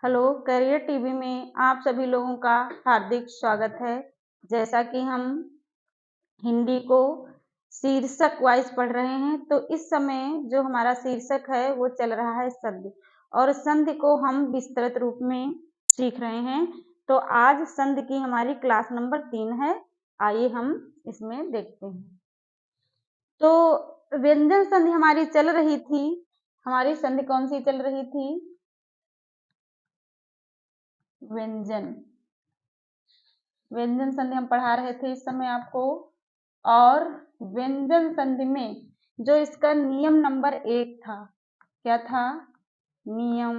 Hello, career TV में आप सभी लोगों का हार्दिक स्वागत है। जैसा कि हम हिंदी को शीर्षक वाइज पढ़ रहे हैं, तो इस समय जो हमारा शीर्षक है वो चल रहा है संधि, और संधि को हम विस्तृत रूप में सीख रहे हैं। तो आज संधि की हमारी क्लास नंबर 3 है। आइए हम इसमें देखते हैं। तो व्यंजन संधि हमारी चल रही थी। हमारी संधि कौन सी चल रही थी? व्यंजन संधि हम पढ़ा रहे थे इस समय आपको। और व्यंजन संधि में जो इसका नियम नंबर 1 था, क्या था? नियम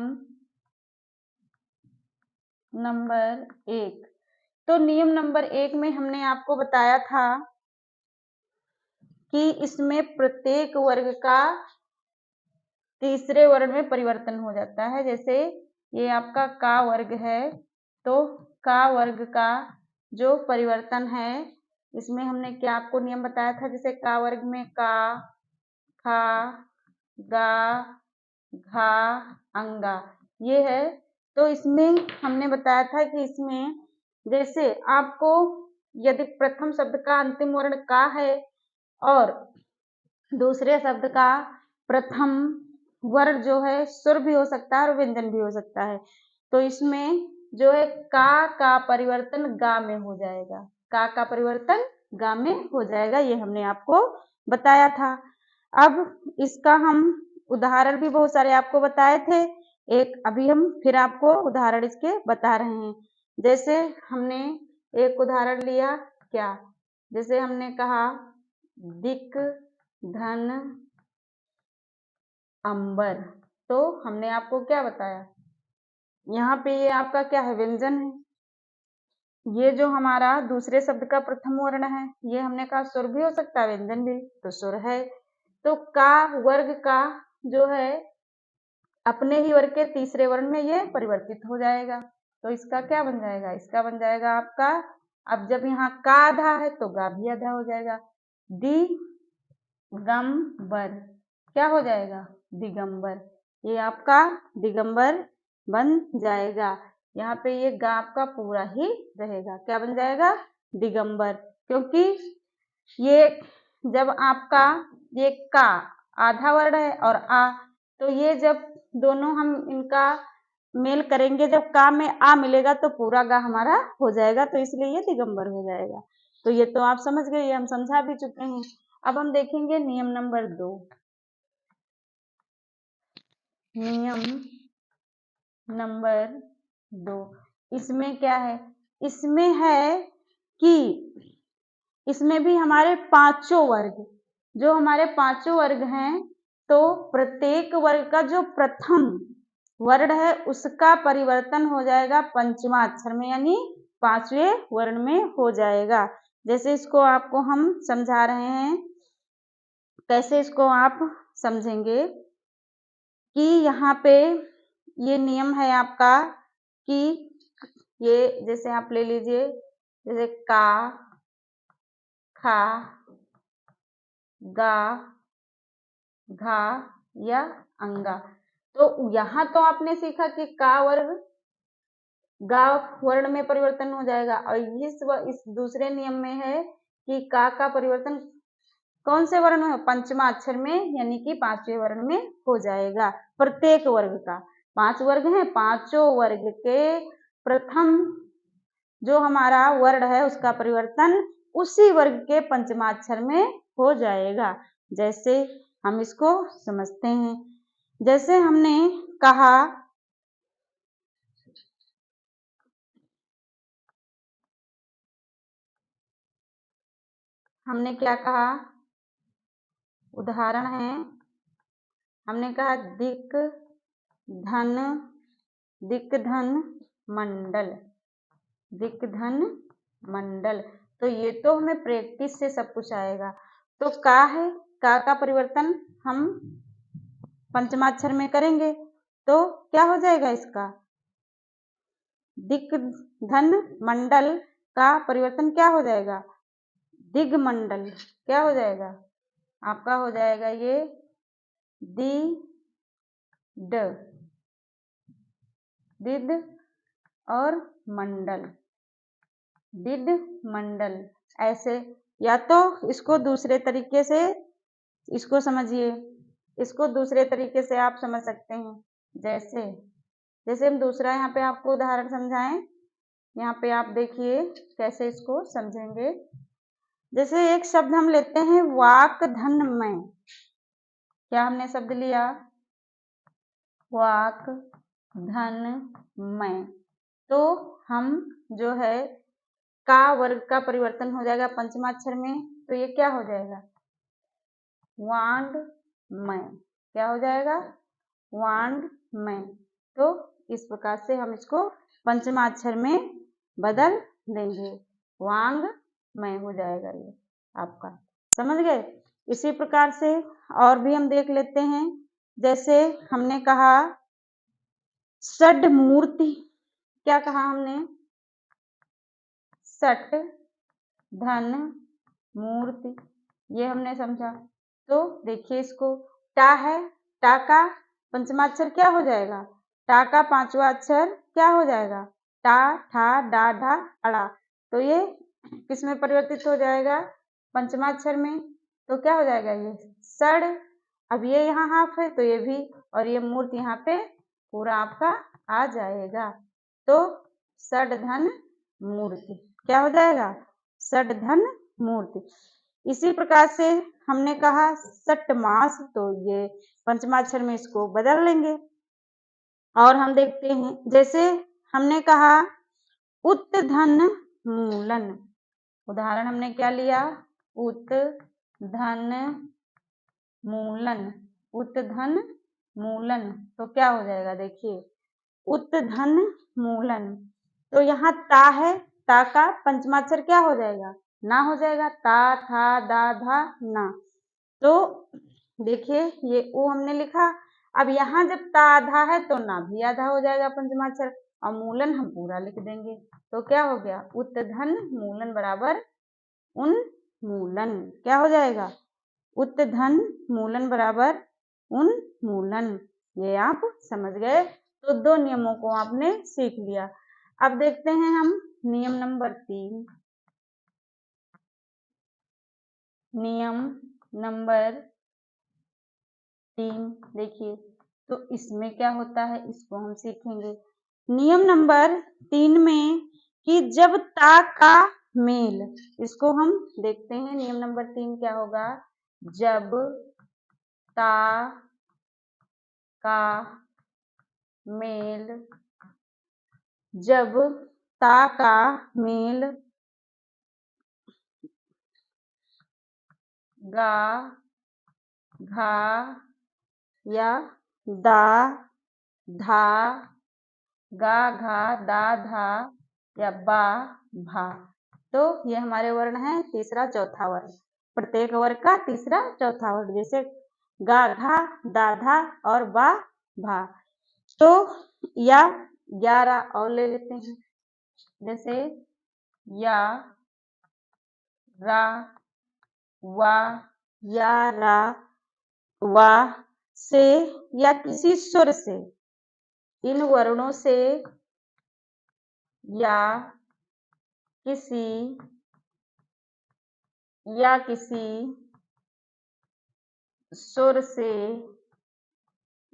नंबर 1। तो नियम नंबर 1 में हमने आपको बताया था कि इसमें प्रत्येक वर्ग का तीसरे वर्ण में परिवर्तन हो जाता है। जैसे ये आपका का वर्ग है, तो का वर्ग का जो परिवर्तन है, इसमें हमने क्या आपको नियम बताया था? जैसे का वर्ग में का, खा, गा, घा, अंगा, ये है। तो इसमें हमने बताया था कि इसमें जैसे आपको यदि प्रथम शब्द का अंतिम वर्ण का है और दूसरे शब्द का प्रथम वर्ण जो है स्वर भी हो सकता है और व्यंजन भी हो सकता है, तो इसमें जो है का परिवर्तन गा में हो जाएगा। का परिवर्तन गा में हो जाएगा, ये हमने आपको बताया था। अब इसका हम उदाहरण भी बहुत सारे आपको बताए थे। एक अभी हम फिर आपको उदाहरण इसके बता रहे हैं। जैसे हमने एक उदाहरण लिया, क्या? जैसे हमने कहा दिक धन अंबर, तो हमने आपको क्या बताया? यहाँ पे ये आपका क्या है? व्यंजन है। ये जो हमारा दूसरे शब्द का प्रथम वर्ण है, ये हमने कहा सुर भी हो सकता है, व्यंजन भी, तो सुर है। तो का वर्ग का जो है अपने ही वर्ग के तीसरे वर्ण में ये परिवर्तित हो जाएगा, तो इसका क्या बन जाएगा? इसका बन जाएगा आपका, अब जब यहाँ का आधा है तो गा भी आधा हो जाएगा। दिगंबर, क्या हो जाएगा? दिगंबर, ये आपका दिगंबर बन जाएगा। यहाँ पे ये गा आपका पूरा ही रहेगा, क्या बन जाएगा? दिगंबर। क्योंकि ये जब आपका ये का आधा वर्ण है और आ, तो ये जब दोनों हम इनका मेल करेंगे, जब का में आ मिलेगा तो पूरा गा हमारा हो जाएगा, तो इसलिए ये दिगंबर हो जाएगा। तो ये तो आप समझ गए, ये हम समझा भी चुके हैं। अब हम देखेंगे नियम नंबर 2। नियम नंबर 2, इसमें क्या है? इसमें है कि इसमें भी हमारे पांचों वर्ग, जो हमारे पांचों वर्ग हैं, तो प्रत्येक वर्ग का जो प्रथम वर्ण है उसका परिवर्तन हो जाएगा पंचमा अक्षर में, यानी पांचवें वर्ण में हो जाएगा। जैसे इसको आपको हम समझा रहे हैं, कैसे इसको आप समझेंगे कि यहाँ पे ये नियम है आपका कि ये जैसे आप ले लीजिए, जैसे का, खा, गा, घा या अंगा। तो यहाँ तो आपने सीखा कि का वर्ग गा वर्ण में परिवर्तन हो जाएगा, और इस दूसरे नियम में है कि का परिवर्तन कौन से वर्ण में? पंचमा अक्षर में, यानी कि पांचवें वर्ण में हो जाएगा। प्रत्येक वर्ग का 5 वर्ग हैं, पांचों वर्ग के प्रथम जो हमारा वर्ण है उसका परिवर्तन उसी वर्ग के पंचमाक्षर में हो जाएगा। जैसे हम इसको समझते हैं, जैसे हमने कहा हमने क्या कहा? उदाहरण है, हमने कहा दिक धन मंडल, दिक धन मंडल। तो ये तो हमें प्रैक्टिस से सब कुछ आएगा। तो का है, का परिवर्तन हम पंचमाक्षर में करेंगे, तो क्या हो जाएगा? इसका दिक धन मंडल का परिवर्तन क्या हो जाएगा? दिगमंडल। क्या हो जाएगा? आपका हो जाएगा ये दी ड, दिद और मंडल, दिद मंडल। ऐसे, या तो इसको दूसरे तरीके से इसको समझिए, इसको दूसरे तरीके से आप समझ सकते हैं। जैसे जैसे हम दूसरा यहाँ पे आपको उदाहरण समझाएं, यहाँ पे आप देखिए कैसे इसको समझेंगे। जैसे एक शब्द हम लेते हैं वाक धन में, क्या हमने शब्द लिया? वाक धन में। तो हम जो है का वर्ग का परिवर्तन हो जाएगा पंचमाक्षर में, तो ये क्या हो जाएगा? वांड में। क्या हो जाएगा? वांड में। तो इस प्रकार से हम इसको पंचमाक्षर में बदल देंगे, वांग में हो जाएगा ये आपका। समझ गए? इसी प्रकार से और भी हम देख लेते हैं। जैसे हमने कहा षड मूर्ति, क्या कहा हमने? षट धन मूर्ति, ये हमने समझा। तो देखिए इसको, टा है, टा का पंचमाक्षर क्या हो जाएगा? टा का पांचवा अक्षर क्या हो जाएगा? टा, ठा, डा, ढा, अड़ा। तो ये किस में परिवर्तित हो जाएगा? पंचमाक्षर में। तो क्या हो जाएगा ये? सड़। अब ये यहाँ हाफ है तो ये भी, और ये मूर्त यहाँ पे पूरा आपका आ जाएगा। तो षड धन मूर्ति क्या हो जाएगा? षड धन मूर्ति। इसी प्रकार से हमने कहा षट मास, तो ये पंचमाक्षर में इसको बदल लेंगे। और हम देखते हैं, जैसे हमने कहा उत धन मूलन, उदाहरण हमने क्या लिया? उत धन मूलन, उत धन मूलन। तो क्या हो जाएगा? देखिए उत धन मूलन। तो यहाँ ता है, ता का पंचमाक्षर क्या हो जाएगा? ना हो जाएगा। ता, था, दा, धा, ना। तो देखिए ये ऊ हमने लिखा। अब यहाँ जब ता आधा है तो ना भी आधा हो जाएगा पंचमाक्षर, और मूलन हम पूरा लिख देंगे। तो क्या हो गया? उत धन मूलन बराबर उन मूलन। क्या हो जाएगा? उत धन मूलन बराबर उन मूलन। ये आप समझ गए। तो दो नियमों को आपने सीख लिया। अब देखते हैं हम नियम नंबर 3। नियम नंबर 3 देखिए, तो इसमें क्या होता है इसको हम सीखेंगे। नियम नंबर 3 में कि जब ता का मेल, इसको हम देखते हैं। नियम नंबर 3 क्या होगा? जब ता का मेल, जब ता का मेल गा, घा या दा, धा, गा, घा, दा, धा या बा, भा। तो ये हमारे वर्ण है तीसरा चौथा वर्ण, प्रत्येक वर्ग का तीसरा चौथा वर्ण। जैसे गा, घा, दा, धा और बा, भा। तो या 11 और ले लेते हैं। जैसे या, रा, वा, या, रा, वा से या किसी स्वर से, इन वर्णों से या किसी सुर से,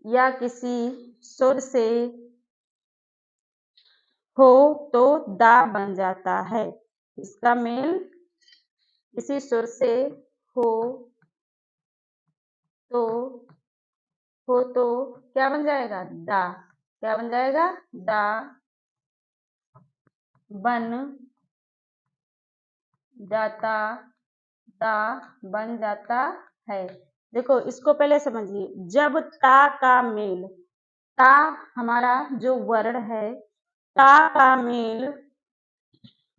या किसी सुर से हो तो दा बन जाता है। इसका मेल किसी सुर से हो तो क्या बन जाएगा? दा। क्या बन जाएगा? दा बन जाता, दा बन जाता है। देखो इसको पहले समझिए। जब ता का मेल, ता हमारा जो वर्ण है, ता का मेल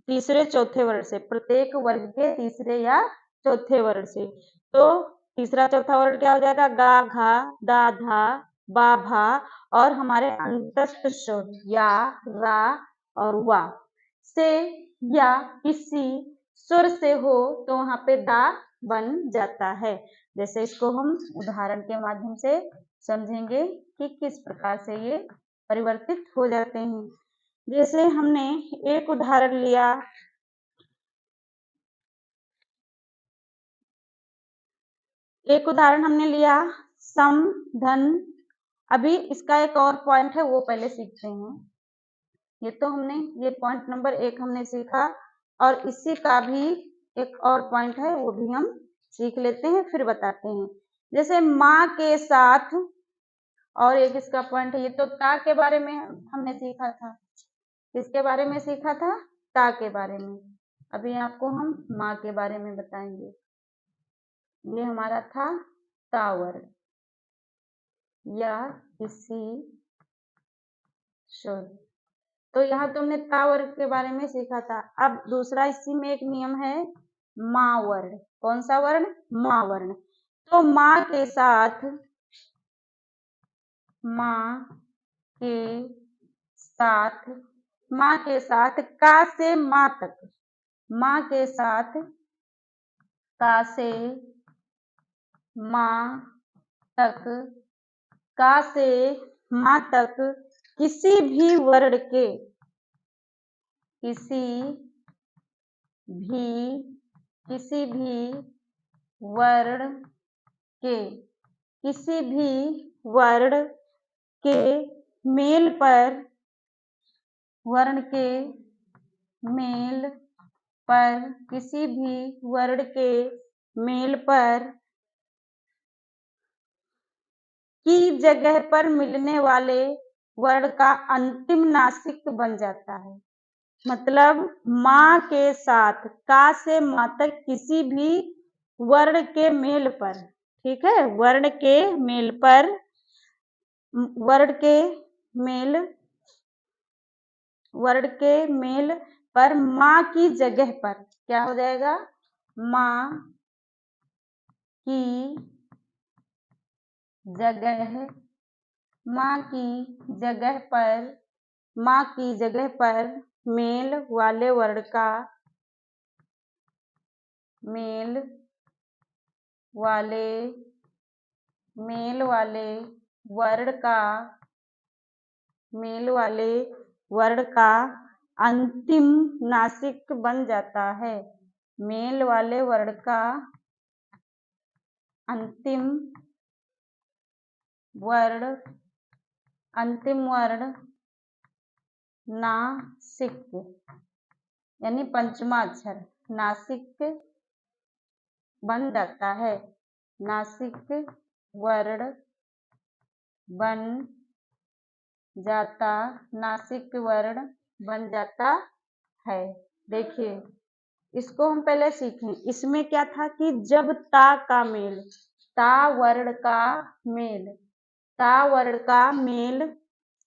तीसरे चौथे वर्ण से, प्रत्येक वर्ग के तीसरे या चौथे वर्ण से। तो तीसरा चौथा वर्ण क्या हो जाएगा? गा, घा, दा, धा, बा, भा और हमारे अंतस्थ स्वर या, रा और वा से या किसी सुर से हो तो वहां पे दा बन जाता है। जैसे इसको हम उदाहरण के माध्यम से समझेंगे कि किस प्रकार से ये परिवर्तित हो जाते हैं। जैसे हमने एक उदाहरण लिया, हमने लिया सम धन। अभी इसका एक और पॉइंट है, वो पहले सीखते हैं। ये तो हमने ये पॉइंट नंबर 1 हमने सीखा, और इसी का भी एक और पॉइंट है, वो भी हम सीख लेते हैं, फिर बताते हैं। जैसे माँ के साथ, और एक इसका पॉइंट है, ये तो ता के बारे में हमने सीखा था। किसके बारे में सीखा था? ता के बारे में। अभी आपको हम माँ के बारे में बताएंगे। ये हमारा था ता वर्ग या किसी शुद्ध। तो यहाँ तुमने ता वर्ग के बारे में सीखा था। अब दूसरा इसी में एक नियम है, माँ वर्ण। कौन सा वर्ण? माँ वर्ण। तो माँ के साथ, माँ के साथ, माँ के साथ का से माँ तक, माँ के साथ का से माँ तक, का से माँ तक किसी भी वर्ण के, किसी भी वर्ण के, किसी भी वर्ण के मेल पर, वर्ण के मेल पर, किसी भी वर्ण के मेल पर की जगह पर मिलने वाले वर्ण का अंतिम नासिक बन जाता है। मतलब माँ के साथ का से माँ तक किसी भी वर्ण के मेल पर, ठीक है, वर्ण के मेल पर, वर्ण के मेल, वर्ण के मेल पर माँ की जगह पर क्या हो जाएगा? माँ की जगह, माँ की जगह पर, माँ की जगह पर मेल वाले वर्ण का, मेल वाले, मेल वाले वर्ण का, मेल वाले वर्ण का अंतिम नासिक बन जाता है। मेल वाले वर्ण का अंतिम वर्ण, अंतिम वर्ण नासिक, यानी पंचमा अक्षर नासिक बन जाता है। नासिक वर्ण बन जाता, नासिक वर्ण बन जाता है। देखिए, इसको हम पहले सीखें। इसमें क्या था कि जब ता का मेल, ता वर्ण का मेल, ता वर्ण का मेल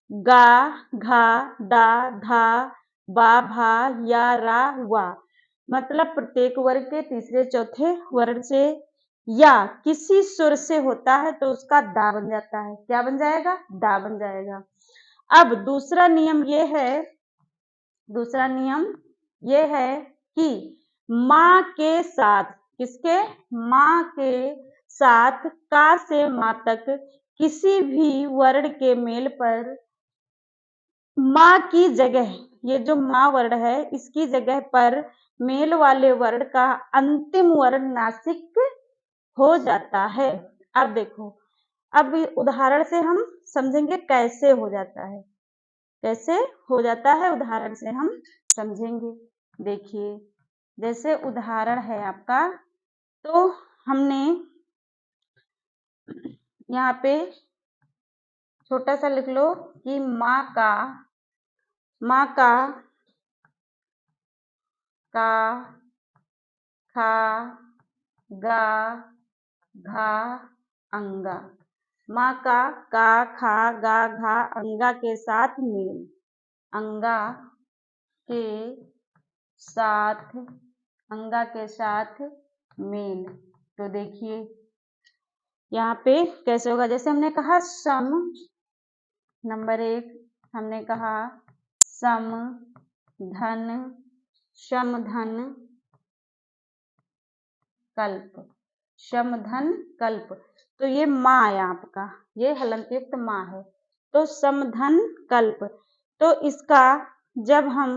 गा, घा, दा, धा, बा, भा, या, रा, वा, मतलब प्रत्येक वर्ग के तीसरे चौथे वर्ण से या किसी सुर से होता है तो उसका दा बन जाता है। क्या बन जाएगा? दा बन जाएगा। अब दूसरा नियम ये है, दूसरा नियम ये है कि माँ के साथ, किसके? माँ के साथ का से माँ तक किसी भी वर्ण के मेल पर माँ की जगह, ये जो माँ वर्ण है इसकी जगह पर मेल वाले वर्ण का अंतिम वर्ण नासिक हो जाता है। अब देखो, अब उदाहरण से हम समझेंगे कैसे हो जाता है, कैसे हो जाता है उदाहरण से हम समझेंगे। देखिए, जैसे उदाहरण है आपका, तो हमने यहाँ पे छोटा सा लिख लो कि माँ का, माँ का खा, गा, घा, अंगा, माँ का खा, गा, घा, अंगा के साथ मेल, अंगा के साथ, अंगा के साथ मेल। तो देखिए यहाँ पे कैसे होगा। जैसे हमने कहा सम, नंबर 1 हमने कहा सम धन, सम धन कल्प, सम धन कल्प। तो ये माँ है आपका, ये हलंत युक्त माँ है। तो समधन कल्प। तो इसका जब हम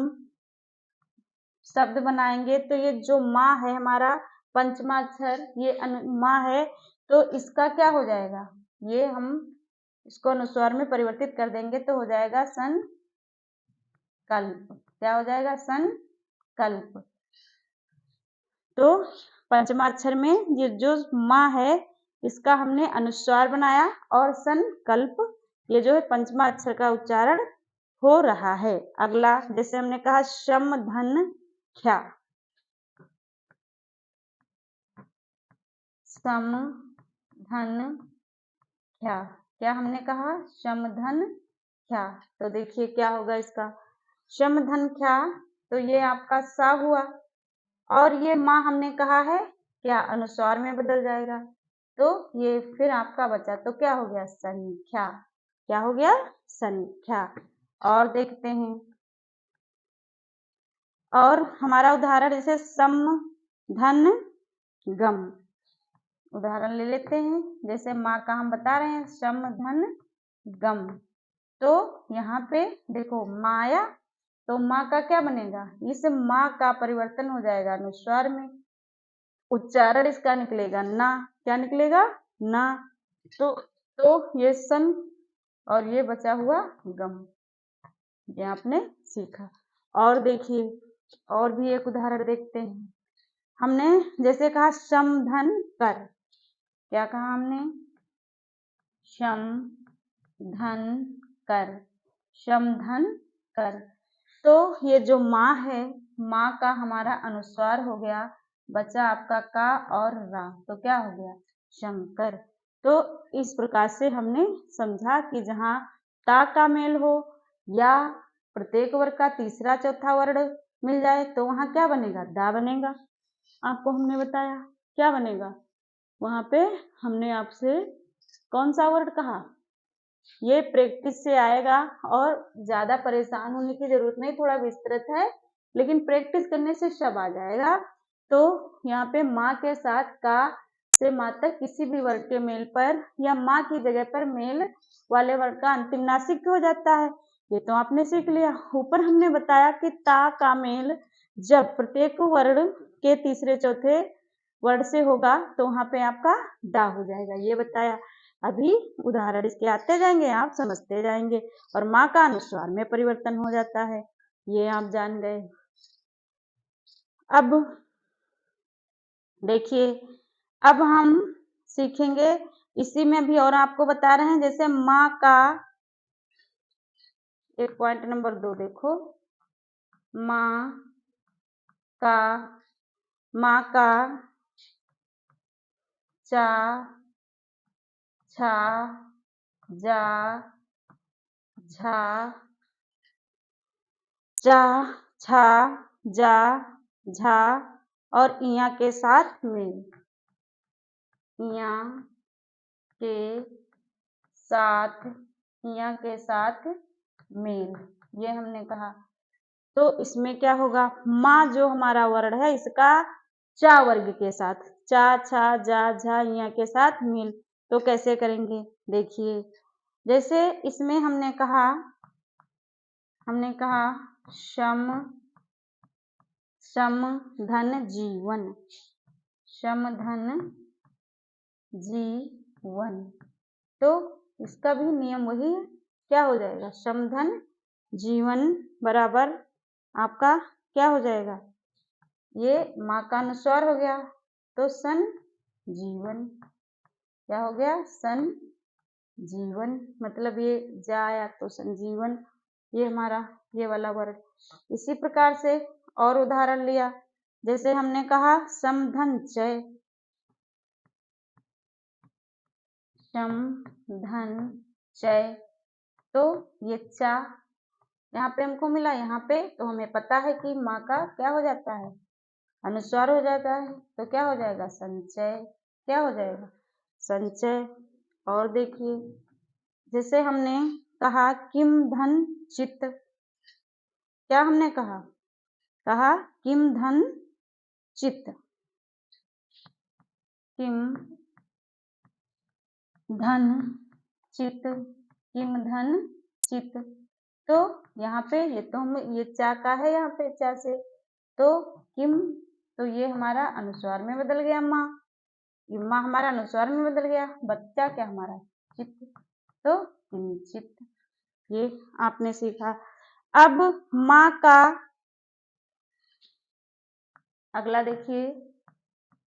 शब्द बनाएंगे तो ये जो माँ है हमारा पंचमाक्षर, ये माँ है, तो इसका क्या हो जाएगा, ये हम इसको अनुस्वार में परिवर्तित कर देंगे तो हो जाएगा संकल्प। क्या हो जाएगा, संकल्प। तो पंचमाक्षर में ये जो माँ है इसका हमने अनुस्वार बनाया और संकल्प ये जो है पंचमाक्षर का उच्चारण हो रहा है। अगला जैसे हमने कहा शम धन ख्या, सम धन ख्या, क्या हमने कहा, शम धन ख्या। तो देखिए क्या होगा इसका, शम धन ख्या, तो ये आपका सा हुआ और ये माँ हमने कहा है क्या अनुस्वार में बदल जाएगा, तो ये फिर आपका बचा तो क्या हो गया, संख्या। क्या हो गया, संख्या। और देखते हैं, और हमारा उदाहरण जैसे सम धन गम, उदाहरण ले लेते हैं। जैसे माँ का हम बता रहे हैं सम धन गम, तो यहाँ पे देखो माया, तो माँ का क्या बनेगा, इस माँ का परिवर्तन हो जाएगा अनुस्वार में, उच्चारण इसका निकलेगा ना, क्या निकलेगा, ना। तो ये सन और ये बचा हुआ गम, ये आपने सीखा। और देखिए और भी एक उदाहरण देखते हैं। हमने जैसे कहा शम धन कर, क्या कहा हमने, शम धन कर, शम धन कर। तो ये जो माँ है, माँ का हमारा अनुस्वार हो गया, बचा आपका का और रा, तो क्या हो गया, शंकर। तो इस प्रकार से हमने समझा कि जहाँ ता का मेल हो या प्रत्येक वर्ग का तीसरा चौथा वर्ण मिल जाए तो वहाँ क्या बनेगा, दा बनेगा। आपको हमने बताया क्या बनेगा, वहाँ पे हमने आपसे कौन सा वर्ड कहा, ये प्रैक्टिस से आएगा और ज्यादा परेशान होने की जरूरत नहीं, थोड़ा विस्तृत है लेकिन प्रैक्टिस करने से सब आ जाएगा। तो यहाँ पे माँ के साथ का से माँ तक किसी भी वर्ग के मेल पर या माँ की जगह पर मेल वाले वर्ग का अंतिम नासिक हो जाता है, ये तो आपने सीख लिया। ऊपर हमने बताया कि ता का मेल जब प्रत्येक वर्ण के तीसरे चौथे वर्ण से होगा तो वहां पे आपका दा हो जाएगा, ये बताया। अभी उदाहरण इसके आते जाएंगे, आप समझते जाएंगे। और माँ का अनुस्वार में परिवर्तन हो जाता है, ये आप जान गए। अब देखिए, अब हम सीखेंगे इसी में भी, और आपको बता रहे हैं जैसे माँ का एक पॉइंट नंबर 2 देखो, माँ का, माँ का चा छा जा झा जा छा जा झा और इया के साथ में, इया के साथ, इया के साथ मेल, ये हमने कहा। तो इसमें क्या होगा, माँ जो हमारा वर्ण है इसका चा वर्ग के साथ, चा छा जा झा इया के साथ मेल, तो कैसे करेंगे देखिए। जैसे इसमें हमने कहा शम शम धन जीवन, शम धन जीवन, तो इसका भी नियम वही है, क्या हो जाएगा, शम धन जीवन बराबर आपका क्या हो जाएगा, ये माँ का अनुस्वार हो गया तो सन जीवन, क्या हो गया, सन जीवन, मतलब ये जाया तो संजीवन, ये हमारा ये वाला वर्ड। इसी प्रकार से और उदाहरण लिया, जैसे हमने कहा समधन चय, समधन चय, तो ये चा यहाँ पे हमको मिला, यहाँ पे तो हमें पता है कि माँ का क्या हो जाता है, अनुस्वार हो जाता है, तो क्या हो जाएगा, संचय, क्या हो जाएगा, संचय। और देखिए जैसे हमने कहा किम धन चित्त, क्या हमने कहा किम धन चित्त, किम धन चित्त, किम धन चित। तो यहाँ पे ये तो हम ये चा का है, यहाँ पे चा से तो किम, तो ये हमारा अनुस्वार में बदल गया माँ, ये माँ हमारा अनुस्वार में बदल गया, बच्चा क्या हमारा चित, तो किंचित। ये आपने सीखा। अब माँ का अगला देखिए,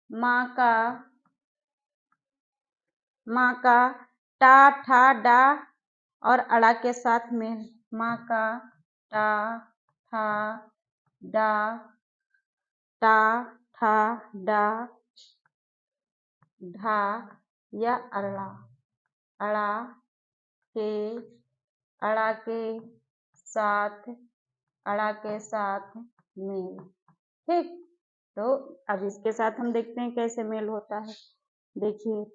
माँ का टा ठा डा और अड़ा के साथ में, माँ का टा ठा डा, टा ठा डा ढा या अड़ा, अड़ा के साथ, अड़ा के साथ मेल। ठीक, तो अब इसके साथ हम देखते हैं कैसे मेल होता है। देखिए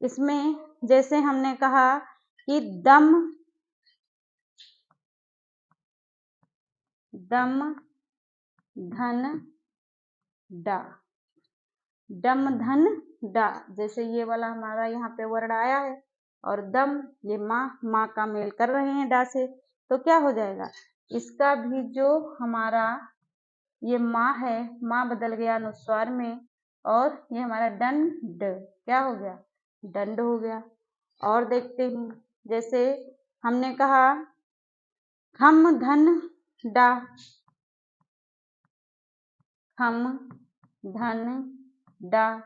इसमें जैसे हमने कहा कि दम धन डा, दम धन डा, जैसे ये वाला हमारा यहाँ पे वर्ड आया है और दम, ये माँ का मेल कर रहे हैं डा से, तो क्या हो जाएगा, इसका भी जो हमारा ये माँ है, माँ बदल गया अनुस्वार में और ये हमारा दंड क्या हो गया, दंड हो गया। और देखते हैं, जैसे हमने कहा खम धन डा, खम धन डा,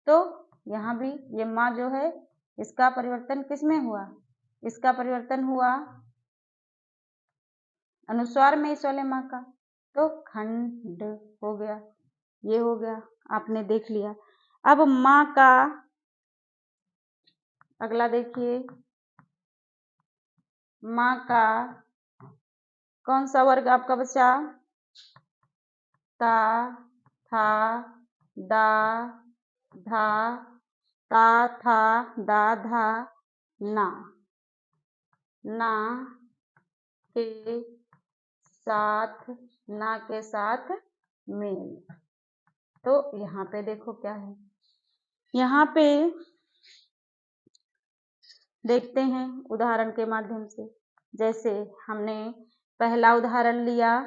तो यहाँ भी ये माँ जो है इसका परिवर्तन किस में हुआ, इसका परिवर्तन हुआ अनुस्वार में इस वाले माँ का, तो खंड हो गया, ये हो गया, आपने देख लिया। अब माँ का अगला देखिए, माँ का कौन सा वर्ग आपका बचा, ता था दा धा, ता था दा धा ना, ना के साथ, ना के साथ मेल। तो यहाँ पे देखो क्या है, यहाँ पे देखते हैं उदाहरण के माध्यम से। जैसे हमने पहला उदाहरण लिया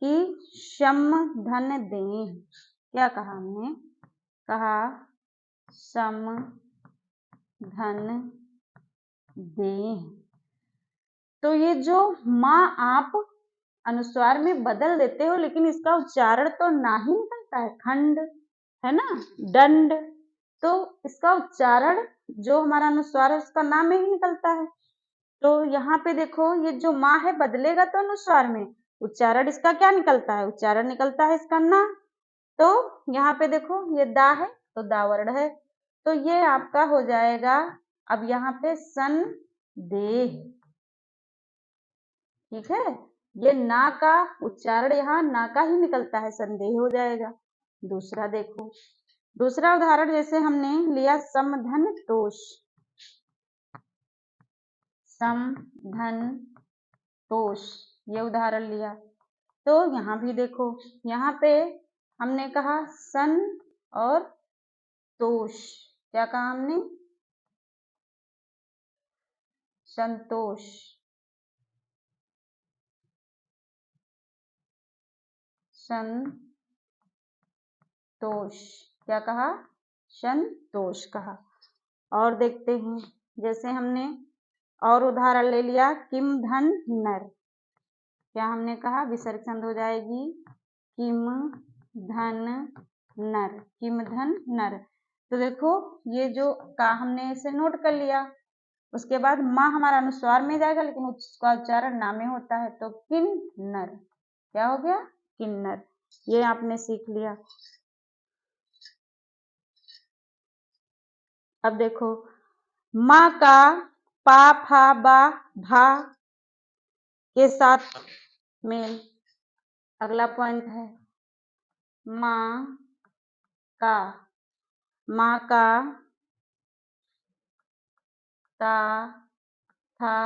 कि शम धन दें, क्या कहा हमने, कहा सम धन दें, तो ये जो माँ आप अनुस्वार में बदल देते हो लेकिन इसका उच्चारण तो ना ही निकलता है, खंड है ना, दंड, तो इसका उच्चारण जो हमारा अनुस्वार है उसका नाम ही निकलता है। तो यहाँ पे देखो ये जो माँ है बदलेगा तो अनुस्वार में, उच्चारण इसका क्या निकलता है, उच्चारण निकलता है इसका ना। तो यहाँ पे देखो ये दा है तो दा वर्ण है, तो ये आपका हो जाएगा अब यहाँ पे संदेह, ठीक है, ये ना का उच्चारण यहाँ ना का ही निकलता है, संदेह हो जाएगा। दूसरा देखो, दूसरा उदाहरण जैसे हमने लिया समधन तोष, समधन तोष, ये उदाहरण लिया, तो यहाँ भी देखो, यहाँ पे हमने कहा सन और तोष, क्या कहा हमने, संतोष, संतोष, क्या कहा, संतोष कहा। और देखते हैं, जैसे हमने और उदाहरण ले लिया किम धन नर, क्या हमने कहा विसर्ग संध हो जाएगी, किम धन नर, किम धन नर, तो देखो ये जो का हमने इसे नोट कर लिया, उसके बाद माँ हमारा अनुस्वार में जाएगा लेकिन उसका उच्चारण ना में होता है, तो किन्नर, क्या हो गया, किन्नर, ये आपने सीख लिया। अब देखो माँ का पा फा बा भा के साथ मेल, अगला पॉइंट है माँ का ता था,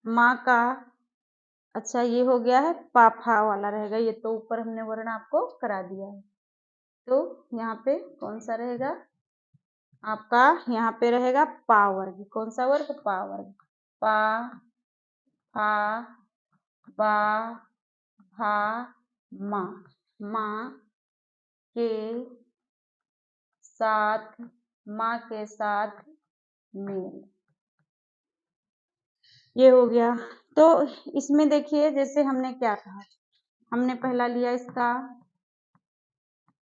माँ का, अच्छा ये हो गया है पाफा वाला रहेगा, ये तो ऊपर हमने वर्ण आपको करा दिया है, तो यहाँ पे कौन सा रहेगा, आपका यहाँ पे रहेगा पा वर्ग। कौन सा वर्ग? पा वर्ग। पा, फा, बा, भा, मा। माँ के साथ, माँ के साथ मेल, ये हो गया। तो इसमें देखिए जैसे हमने क्या कहा, हमने पहला लिया इसका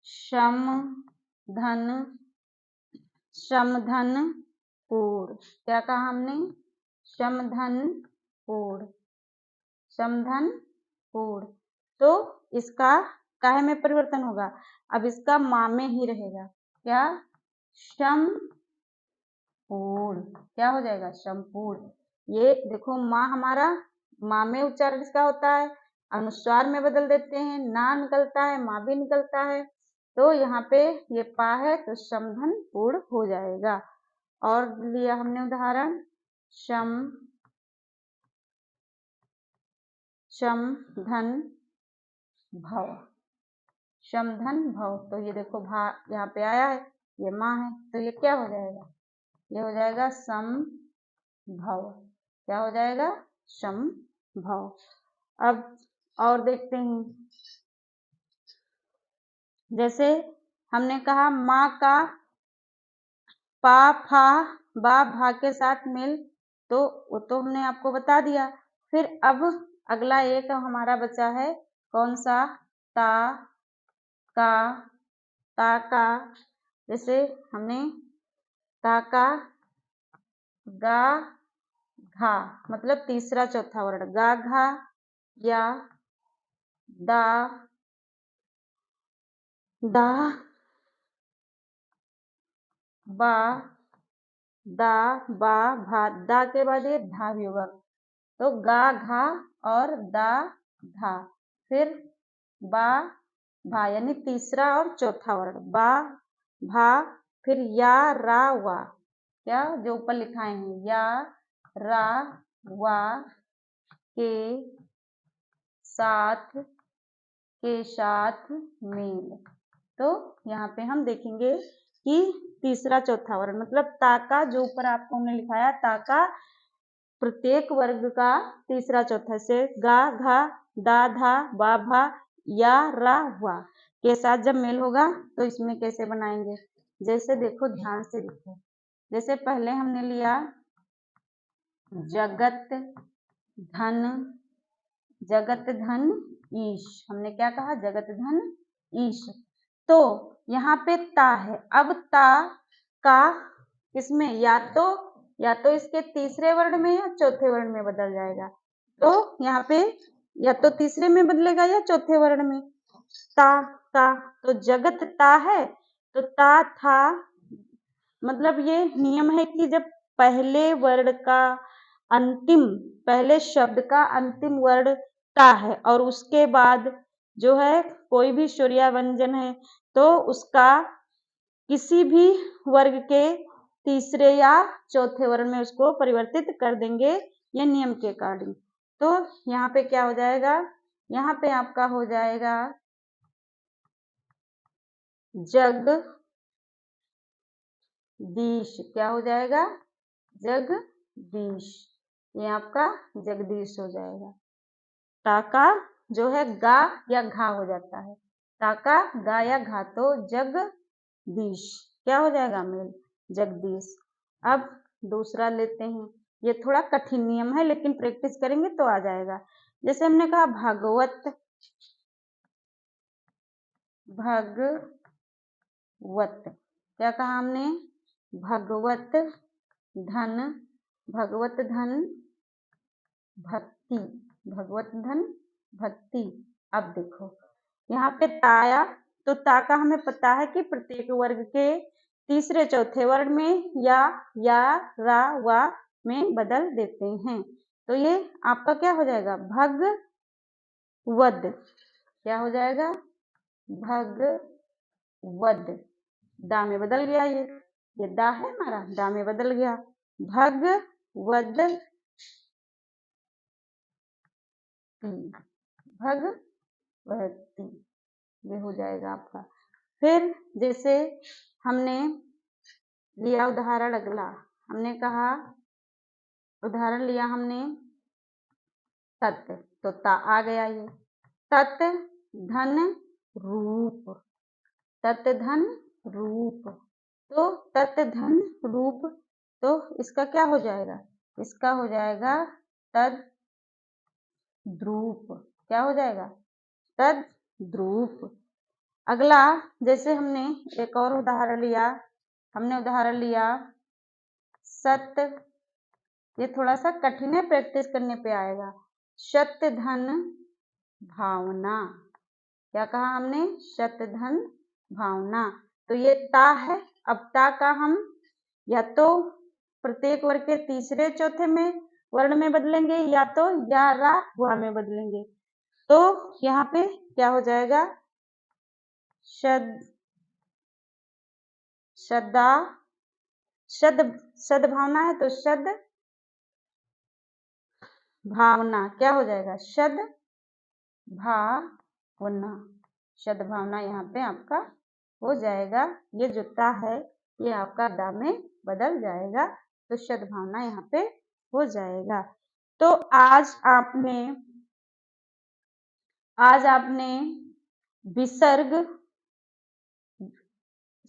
शम धन, शम धन पूर्ण। क्या कहा हमने? शम धन पूर्ण, शम धन पूर्ण। तो इसका काहे में परिवर्तन होगा? अब इसका मा में ही रहेगा। क्या? शम पूर्ण। क्या हो जाएगा? संपूर्ण। ये देखो माँ हमारा, माँ में उच्चारण इसका होता है, अनुस्वार में बदल देते हैं, ना निकलता है, माँ भी निकलता है। तो यहाँ पे ये पा है तो समधन पूर्ण हो जाएगा। और लिया हमने उदाहरण शम, शम धन भव, शम धन भव। तो ये देखो भा यहाँ पे आया है, ये माँ है, तो ये क्या हो जाएगा? ये हो जाएगा सम भव। क्या हो जाएगा? सम भव। अब और देखते हैं, जैसे हमने कहा माँ का पा, फा, बा, भा के साथ मेल, तो वो तो हमने आपको बता दिया। फिर अब अगला एक हमारा बचा है, कौन सा? ता, का, ता का। जैसे हमने ता का गा, घा, मतलब तीसरा चौथा वर्ण, गा, घा, या दा, दा, बा, दा, बा, भा। दा के बाद ये धा भी होगा, तो गा, घा और दा, धा। फिर बा, भा, यानी तीसरा और चौथा वर्ण, बा, भा। फिर या, रा, वा। क्या? जो ऊपर लिखाए हैं, या, रा, वा के साथ, के साथ मेल। तो यहाँ पे हम देखेंगे कि तीसरा चौथा वर्ण मतलब ता का, जो ऊपर आपको हमने लिखाया ता का प्रत्येक वर्ग का तीसरा चौथा से गा, घा, दा, धा, बा, भा, या, रा, वा के साथ जब मेल होगा तो इसमें कैसे बनाएंगे? जैसे देखो, ध्यान से देखो। जैसे पहले हमने लिया जगत धन, जगत धन ईश। हमने क्या कहा? जगत धन ईश। तो यहाँ पे ता है। अब ता का इसमें या तो इसके तीसरे वर्ण में या चौथे वर्ण में बदल जाएगा। तो यहाँ पे या तो तीसरे में बदलेगा या चौथे वर्ण में। ता का, तो जगत ता है तो ता था, मतलब ये नियम है कि जब पहले वर्ण का अंतिम, पहले शब्द का अंतिम वर्ण ता है और उसके बाद जो है कोई भी स्वरिया व्यंजन है तो उसका किसी भी वर्ग के तीसरे या चौथे वर्ण में उसको परिवर्तित कर देंगे, ये नियम के अकॉर्डिंग। तो यहाँ पे क्या हो जाएगा? यहाँ पे आपका हो जाएगा जगदीश। क्या हो जाएगा? जगदीश। ये आपका जगदीश हो जाएगा। ताका जो है गा या घा हो जाता है, ताका गा या घा, तो जगदीश क्या हो जाएगा? मेल, जगदीश। अब दूसरा लेते हैं, ये थोड़ा कठिन नियम है लेकिन प्रैक्टिस करेंगे तो आ जाएगा। जैसे हमने कहा भागवत, भगवत। क्या कहा हमने? भगवत धन, भगवत धन भक्ति, भगवत धन भक्ति। अब देखो यहाँ पे ताया, तो ता का हमें पता है कि प्रत्येक वर्ग के तीसरे चौथे वर्ण में या, रा, वा में बदल देते हैं। तो ये आपका क्या हो जाएगा? भगवद। क्या हो जाएगा? भगवद। दा में बदल गया, ये दा है हमारा, दा में बदल गया, भगवद, भगवती, ये हो जाएगा आपका। फिर जैसे हमने लिया उदाहरण अगला, हमने कहा उदाहरण लिया हमने तत्, तो ता आ गया ये, तत् धन रूप, तत् धन रूप, तो तत् धन रूप, तो इसका क्या हो जाएगा, इसका हो जाएगा तद द्रूप, क्या हो जाएगा, तद द्रूप। अगला जैसे हमने एक और उदाहरण लिया, हमने उदाहरण लिया सत्य, ये थोड़ा सा कठिन है, प्रैक्टिस करने पे आएगा, सत्य धन भावना, क्या कहा हमने, सत्य धन भावना, तो ये ता है। अब ता का हम या तो प्रत्येक वर्ग के तीसरे चौथे में वर्ण में बदलेंगे या तो या रा हुआ में बदलेंगे, तो यहाँ पे क्या हो जाएगा, श्रद्धा, शद भावना है तो शद भावना, क्या हो जाएगा, शद भावना, शद भावना यहाँ पे आपका हो जाएगा, ये जो ता है ये आपका दा में बदल जाएगा, तो शद भावना यहाँ पे हो जाएगा। तो आज आपने विसर्ग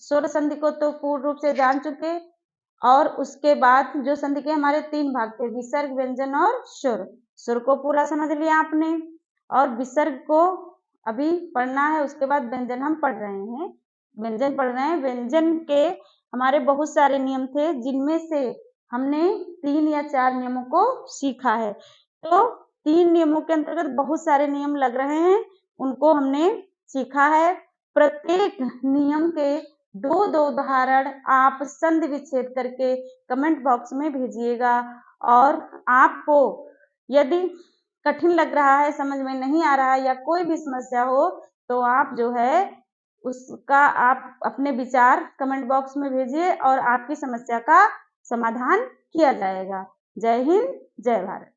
स्वर संधि को तो पूर्ण रूप से जान चुके, और उसके बाद जो संधि के हमारे 3 भाग थे, विसर्ग, व्यंजन और सुर, सुर को पूरा समझ लिया आपने, और विसर्ग को अभी पढ़ना है, उसके बाद व्यंजन हम पढ़ रहे हैं, व्यंजन पढ़ रहे हैं। व्यंजन के हमारे बहुत सारे नियम थे, जिनमें से हमने 3 या 4 नियमों को सीखा है, तो 3 नियमों के अंतर्गत बहुत सारे नियम लग रहे हैं, उनको हमने सीखा है। प्रत्येक नियम के 2-2 उदाहरण आप संधि विच्छेद करके कमेंट बॉक्स में भेजिएगा, और आपको यदि कठिन लग रहा है, समझ में नहीं आ रहा है या कोई भी समस्या हो, तो आप जो है उसका आप अपने विचार कमेंट बॉक्स में भेजिए और आपकी समस्या का समाधान किया जाएगा। जय हिंद, जय भारत।